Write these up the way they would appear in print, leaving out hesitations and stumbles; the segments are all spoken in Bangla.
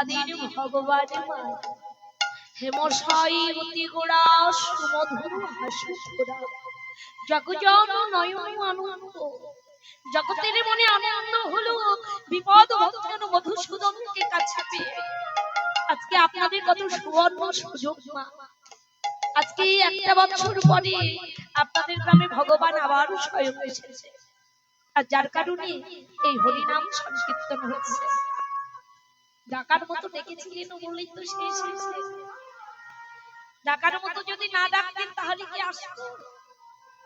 চাঁদের ভগবান হেমশাই অতি গোড়া সুমধুর হাসুরা জগজন নয়ন আনন্দ জগতের মনে আনন্দ হলো বিপদ ভঞ্জন মধুসূদনকে কাছে পেয়ে। আজকে আপনাদের কত সুবর্ণ সুযোগ মা, আজকে একটা বছর পরে আপনাদের গ্রামে ভগবান আবার স্বয়ং এসেছে, আর যার কারণে এই হরিনাম সংকীর্তন হচ্ছে। ডাকার মতো ডেকেছিলেন বলেই তো শেষ হয়েছে। ডাকার মতো যদি না ডাকতেন তাহলে কি আসতো?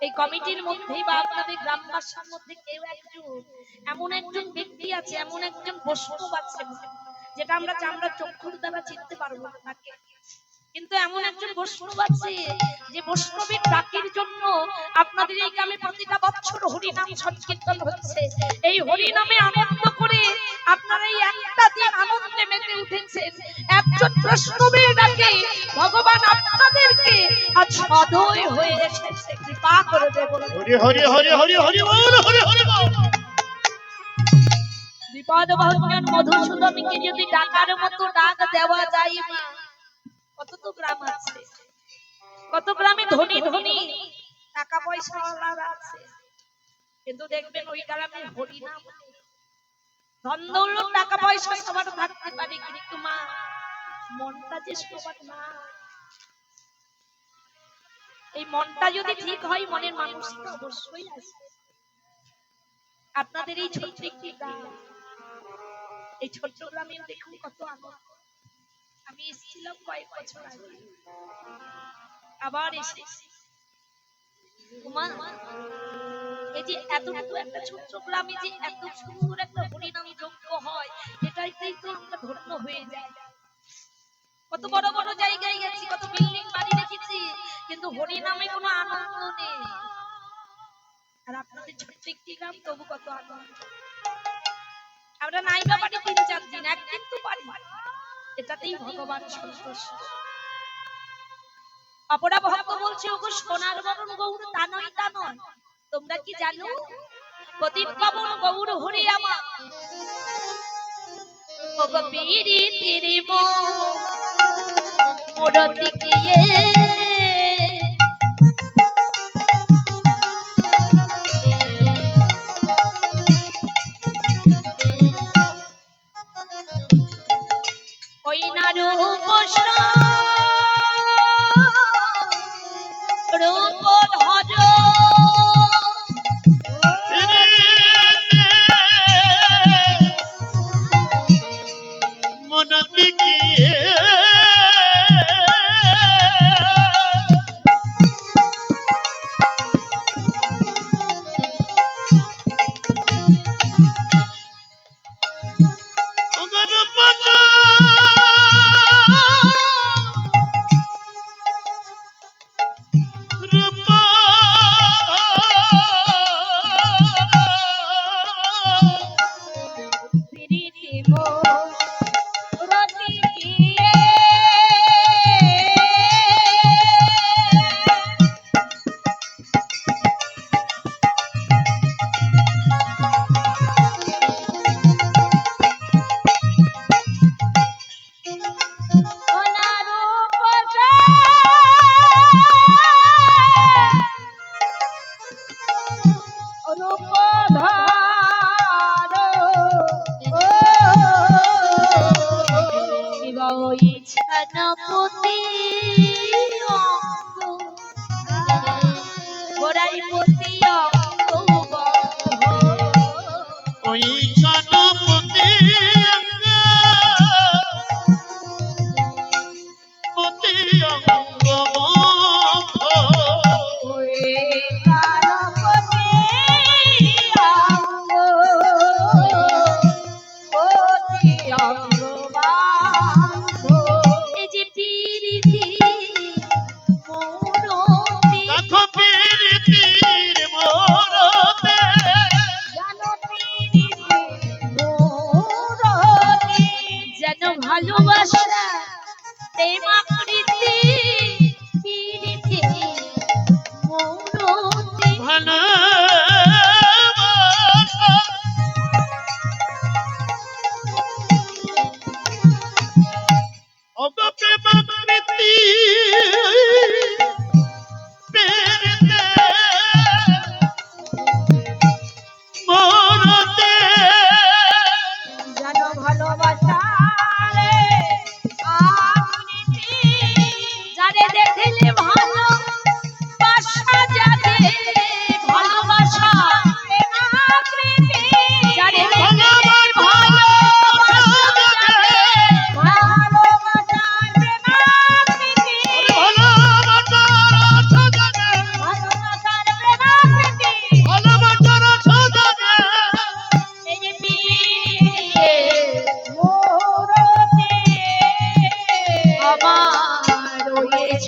এই কমিটির মধ্যেই বা আপনাদের গ্রামবাসীর মধ্যে কেউ একজন এমন একজন ব্যক্তি আছে, এমন একজন বৈষ্ণব আছে যেটা আমরা চামড়া চক্ষুর দ্বারা চিনতে পারবো না তাকে, কিন্তু এমন একজন বৈষ্ণব আছে যে বৈষ্ণবের ডাকের জন্য আপনাদের এই গ্রামে প্রতিটা বছর হরিনাম সংকীর্তন হচ্ছে। এই হরিনামে আনন্দ করে আপনারা এই একটা দিন আনন্দে মেতে উঠেছেন। একজন বৈষ্ণবের ডাকে ভগবান আপনাদেরকে আজ সদয় হয়ে এসেছে, কৃপা করে দেবেন। হরি হরি হরি হরি হরি বল, হরি হরি বল। বিপদ ভঞ্জন মধুসূদনকে যদি ডাকার মতো ডাক দেওয়া যায় মা, কত তো গ্রাম আছে, কত গ্রামে ধনী ধনী টাকা পয়সা ওয়ালারা আছে, কিন্তু দেখবেন ওই গ্রামে হরিনাম ধন দৌলত টাকা পয়সা সবার থাকতে পারে, কিন্তু মা মনটা যে সবার না। এই মনটা যদি ঠিক হয় মনের মানুষটা অবশ্যই আসবে। আপনাদের এই ছোট্ট একটি গ্রাম, এই ছোট্ট গ্রামে দেখুন কত আনন্দ। আমি এসেছিলাম কয়েক বছর আগে, আবার এসেছি। এই যে এতটুকু একটা ছোট্ট গ্রামে যে এত সুন্দর একটা হরিনাম যজ্ঞ হয়, এটাইতেই তো আমরা ধন্য হয়ে যাই। কত বড় বড় জায়গায় গেছি, কত বিল্ডিং বাড়ি দেখেছি, কিন্তু হরিনামে কোনো আনন্দ নেই। আর আপনাদের ছোট্ট একটি গ্রাম, তবু কত আনন্দ। আমরা নাইবা বাড়ি ৩-৪ দিন, একদিন তো পারি, এটাতেই ভগবান সন্তুষ্ট। অপরা ভক্ত বলছে ওগো সোনার বরণ গৌর, তা নয় তা নয়। তোমরা কি জানো পতিত পাবন গৌর হরি আমার ওগো পীরি তিরি মোরতি কিয়ে ওই না রূপ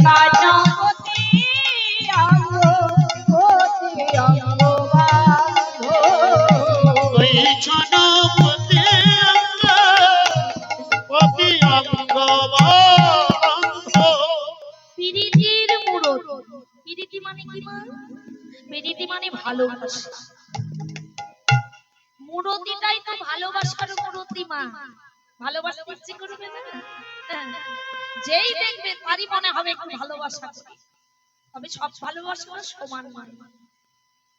কানপতি অঙ্গপতি অঙ্গবান্ধ ওই ছানপতি অঙ্গপতি অঙ্গবান্ধ পিরিতির মুরত পিরিতি মানে কি মা পিরিতি মানে ভালোবাসা মুরতিটাই তো ভালোবাসার মুরতি মা ভালোবাসতে ইচ্ছে করবে না যেই দেখবে তারই মনে হবে একটু ভালোবাসা করি তবে সব ভালোবাসা সমান নয়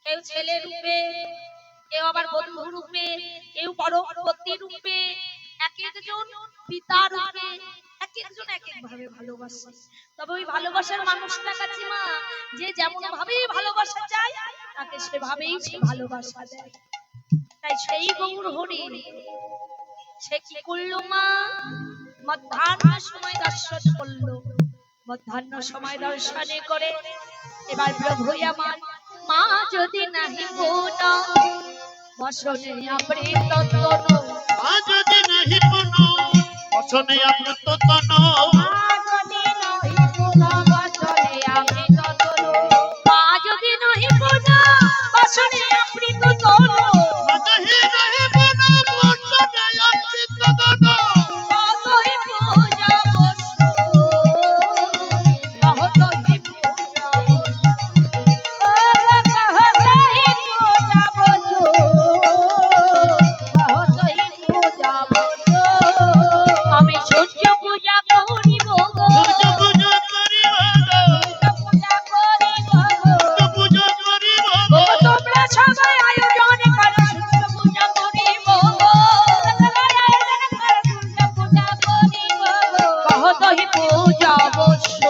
কেউ ছেলে রূপে কেউ আবার বন্ধু রূপে কেউ পরবর্তী রূপে এক একজন পিতা রূপে এক একজন এক এক ভাবে ভালোবাসে তবে ওই ভালোবাসার মানুষটা কাছে মা যে যেমন ভাবেই ভালোবাসা চায় তাকে সেভাবেই সে ভালোবাসা দেয় তাই সেই গৌর হরি সে কি করলো মা মধ্যাহ্ন সময় দর্শন করলো মধ্যাহ্ন সময় দর্শনে করে এবার প্রভু আমার মা যদি নাহি কোন বসনে অমৃত তন মা যদি নাহি কোন বসনে অমৃত তন মা যদি নাহি কোন বসনে অমৃত তন মা যদি নাহি কোন বসনে অমৃত তন নাহি নাহি কোন বসনে অমৃত তন কতই পূজা বসু কতই পূজা আমি সূর্য পূজা করিব সূর্য পূজা করিব পূজা করিব পূজা করিব তোমরা সবাই আয়োজন করো সূর্য পূজা করিব সূর্য পূজা করিব কহতহি পূজা বস্য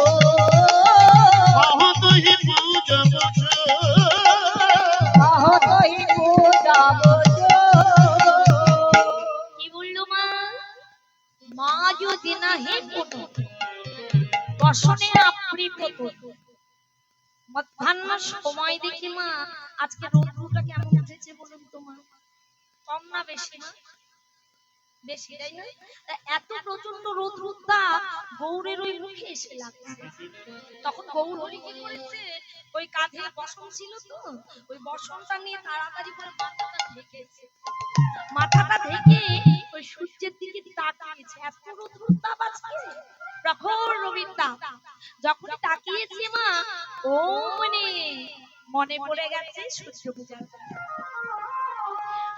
কহতহি পূজা বস কহতহি পূজা বস্য কি বললো মা মা যদি নাহি কোনো বসনে আবৃত মধ্যাহ্ন সময় দেখি মা আজকে রৌদ্রটা কেমন উঠেছে বলুন তো মা কম না বেশি মা বেশি তাই না তা এত প্রচন্ড রৌদ্রটা গৌরের ওই মুখে এসে লাগছে তখন গৌর হরি কি করেছে ওই কাঁধে বসন ছিল তো ওই বসনটা নিয়ে তাড়াতাড়ি করে মাথাটা ঢেকে ওই সূর্যের দিকে তাকিয়েছে এত রৌদ্রতাপ আজকে প্রখর রবির তাপ যখন তাকিয়েছে মা ও মনে পড়ে গেছে সূর্য পূজার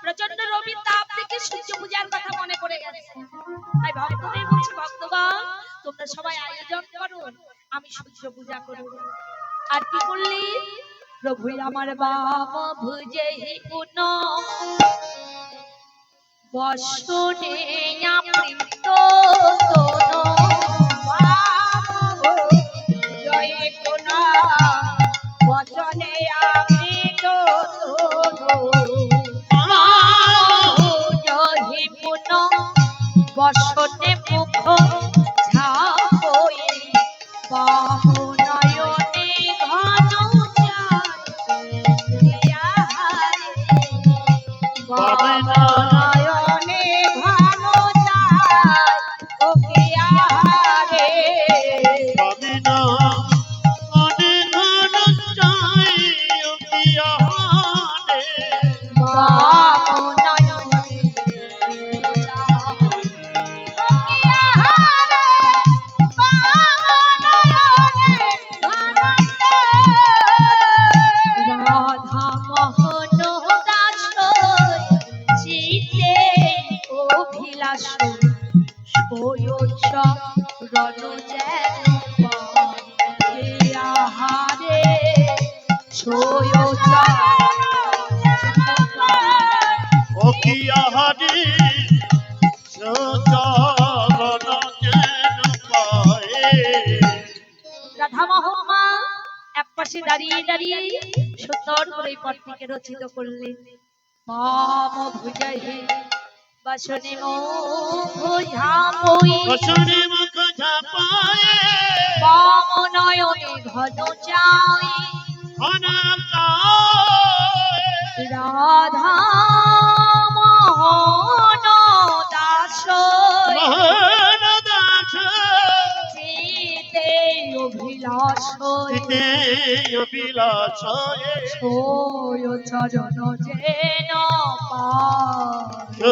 প্রচন্ড রবির তাপ থেকে সূর্য পূজার কথা মনে পড়ে গেছে তাই ভক্তদের বলছি ভক্তগণ তোমরা সবাই আয়োজন করো আমি সূর্য পূজা করব আর কি করলি প্রভু আমার বাম ভুজে কোন বসনে অমৃত জয় কোন বচনে অমৃত জয় পুন বসনে মুখ ঝাপয়ে বামনয়নে ঘন বামনয়নে ঘন ওকে আহারে বামিনা অনেক ঘন চাই অভিয়ানে বামনয়নে রাধা মোহন দাস চিতে অভিলাষ সয়োচ্ছ রণ যেন আহারে সয়োচ্ছ অভিয়ানে সজগণ যেন পায়ে রাধা মহম্মা এক পাশে দাঁড়িয়ে দাঁড়িয়ে সুন্দর করে পটটিকে রচিত করলেন মাম ভুজহে বসনে মোঝাময়ী বসনে মুখ ঝাপায়ে বাম নয়নে ঘন চাই অনাকায় রাধা মোহন দাস মোহন দাস চিতে অভিলাষ অভিলাষ চিতে অভিলাষ ছয় চরণ যেন পায়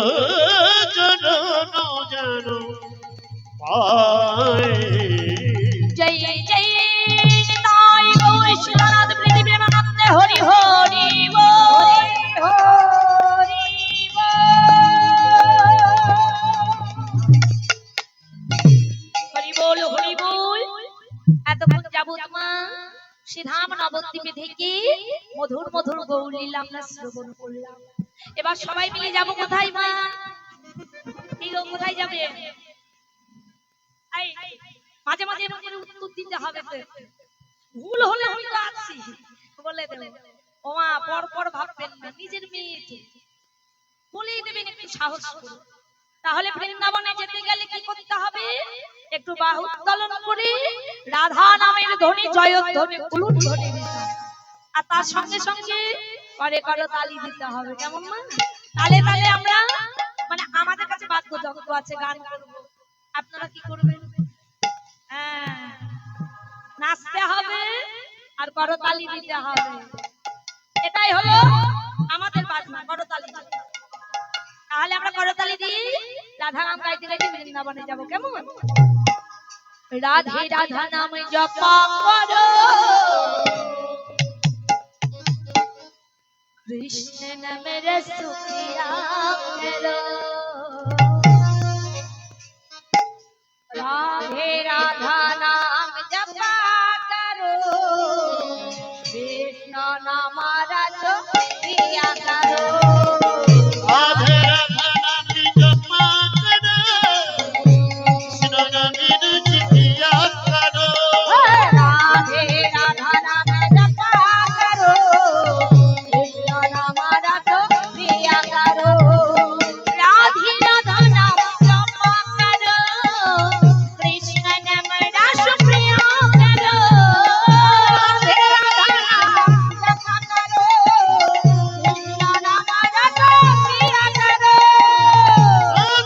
চরণ যেন পায়। জয় জয় নিতাই গৌর শিলানাথ প্রীতি প্রেমানন্দে হরি হরি বল হরি বল হরি বল। এতক্ষণ যাবত মা শ্রীধাম নবদ্বীপে থেকে মধুর মধুর গৌরলীলা আমরা শ্রবণ করলাম। এবার সবাই মিলে যাব কোথায় মা? এই গো কোথায় যাবে? এই মাঝে মাঝে এরকম করে উত্তর দিতে হবে তো, ভুল হলে আমি তো আছি বলে দেব। ও মা পর পর ভাববেন না, নিজের মেয়ে তো বলেই দেবেন একটু সাহস করে। তাহলে বৃন্দাবনে যেতে গেলে কি করতে হবে? একটু বাহু উত্তোলন করে রাধা নামের ধ্বনি জয়ধ্বনি কুলুন ধ্বনি দিতে হবে। আর তার সঙ্গে সঙ্গে করে করে তালি দিতে হবে। কেমন মা? তালে তালে আমরা মানে আমাদের কাছে বাদ্যযন্ত্র আছে, গান করব, আপনারা কি করবেন? হ্যাঁ, নাচতে হবে আর করতালি দিতে হবে। এটাই হলো আমাদের বাজনা, করতালি। তাহলে আমরা করতালি দিই, রাধা নাম গাইতে গাইতে বৃন্দাবনে যাব। কেমন? রাধে রাধা নাম জপ করো, কৃষ্ণ নামের সুখিয়া করো। राधे राधा नाम जपा करो, कृष्ण नाम रस पिया करो। राधे राधा नाम जपा करो, कृष्ण नाम रस पिया करो। राधे राधा नाम जपा करो, कृष्ण नाम रस पिया करो। राधे राधा नाम जपा करो, कृष्ण नाम रस पिया करो। राधे राधा नाम जपा करो, कृष्ण नाम रस पिया करो। राधे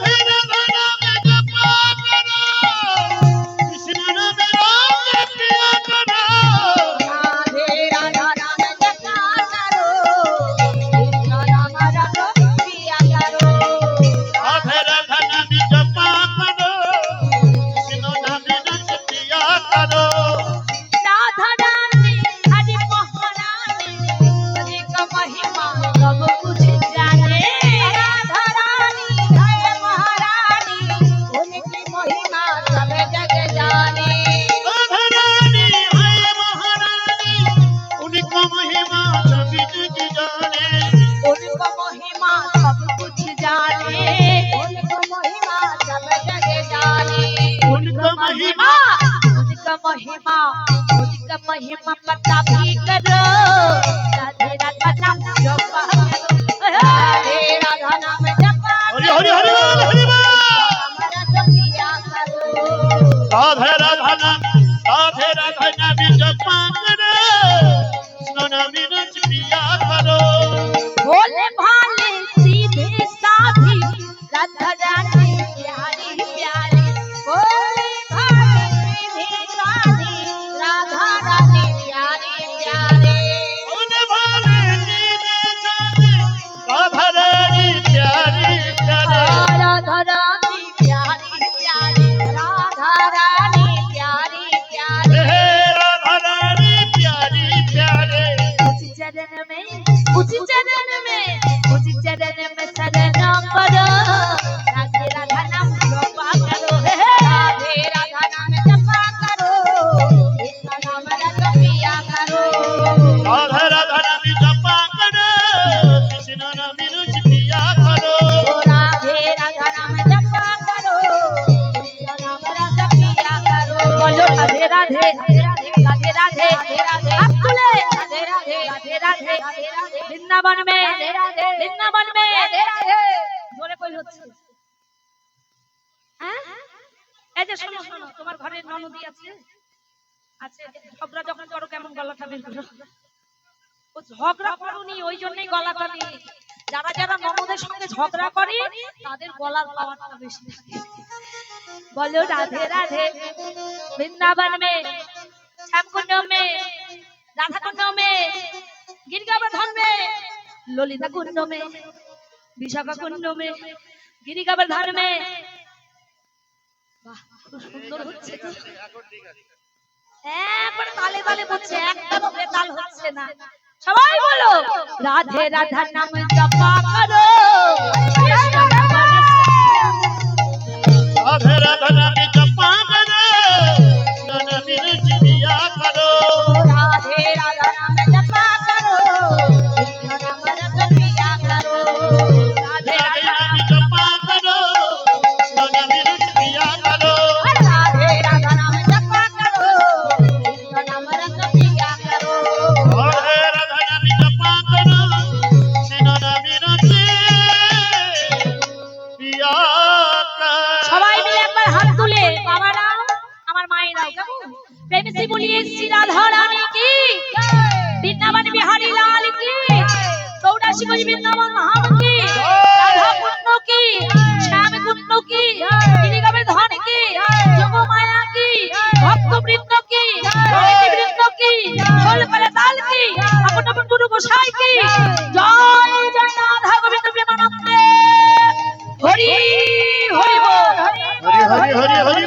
राधा नाम जपा करो, कृष्ण नाम रस पिया करो। राधे राधा नाम जपा करो, कृष्ण नाम रस पिया करो। राधे राधा नाम जपा करो, कृष्ण नाम रस पिया करो। राधा रानी हरि महारानी, हरि का महिमा सब कुछ जाने। राधा रानी हरि महारानी, उनकी महिमा सब जग जाने। राधा रानी है महारानी, उनको महिमा सभी जग जाने। उनको महिमा सब कुछ जाने, उनको महिमा सब जग जाने। उनको महिमा उनका महिमा, उनका महिमा पता भी करो। राधे राधा नाम जपा करो, राधे राधा नाम जपा हरि करो, हरि हरि बोल, हरि बोल। हमारा सखिया करो। राधे राधा नाम जपा करो, कृष्ण नाम रस पिया करो। भोले भाले सीधे साधी, राधा रानी प्यारी प्यारी। भोले भाले सीधे साधी, राधा रानी प्यारी प्यारी। उन्हें भाले सीधे साधे, राधा रानी प्यारी प्यारे। राधा रानी प्यारी प्यारी, राधा रानी प्यारी प्यारी। हे राधा रानी प्यारी प्यारे। उसी चरण में, उसी चरण में, उसी चरण में शरण करो। राधे राधा नाम जपा करो, राधे राधा नाम जपा करो, कृष्ण नाम रस पिया करो। राधा राधा नाम जपा करो, कृष्ण नाम रस पिया करो। राधे राधा नाम जपा करो, कृष्ण नाम रस पिया करो। बोलो राधे राधे राधे राधे राधे राधे, हाथ तुले राधे राधे राधे राधे राधे। वृंदावन में, वृंदावन में জোরে কই হচ্ছে? হ্যাঁ, এই যে শোনো শোনো, তোমার ঘরে ননদি আছে? আছে। ঝগড়া যখন করো কেমন গলাটা বের করো? ও ঝগড়া করুনি ওই জন্যই গলাটা নেই। যারা যারা ননদের সঙ্গে ঝগড়া করে তাদের গলার পাওয়ারটা বেশি থাকে। बोलो राधे राधे। वृंदावन में শ্যামকুণ্ড মে, রাধাকুণ্ড মে, গিরিগাবর্ধন মে, ললিতা কুণ্ড মে, বিশাখা কুণ্ড মে, গিরিগাবর্ধন মে। বাহ, খুব সুন্দর হচ্ছে তো। একবারে তালে তালে বলছে, একটাও বেতাল হচ্ছে না। সবাই বলো, রাধে রাধা নাম জপা করো, राधे राधा नामी जपा करो, नन बिरज पिया करो। राधे राधा नाम जपा करो, कृष्ण नाम रस पिया करो। राधे राधे राधा नामी जपा करो, नन बिरज पिया करो। राधे राधा नाम जपा करो, कृष्ण नाम रस पिया करो। राधे राधा नामी जपा करो, नन बिरज पिया करो। সবাই মিলে একবার হাত তুলে বাবারা আমার মায়েরাও কেমন প্রেমসি বলিয়ে শ্রী রাধা রানী কি বৃন্দাবন বিহারী লাল কি চৌরাশি কোটি বৃন্দাবন ধাম কি রাধা কুণ্ড কি শ্যাম কুণ্ড কি গিরিগাবর্ধন কি যোগ মায়া কি ভক্ত বৃন্দ কি রণিতি বৃন্দ কি ষোলকলা তাল কি আপন আপন গুরু গোসাই কি জয় জয় রাধা গোবিন্দ প্রেমানন্দে হরি হরি বল हरि हरि हरि हरि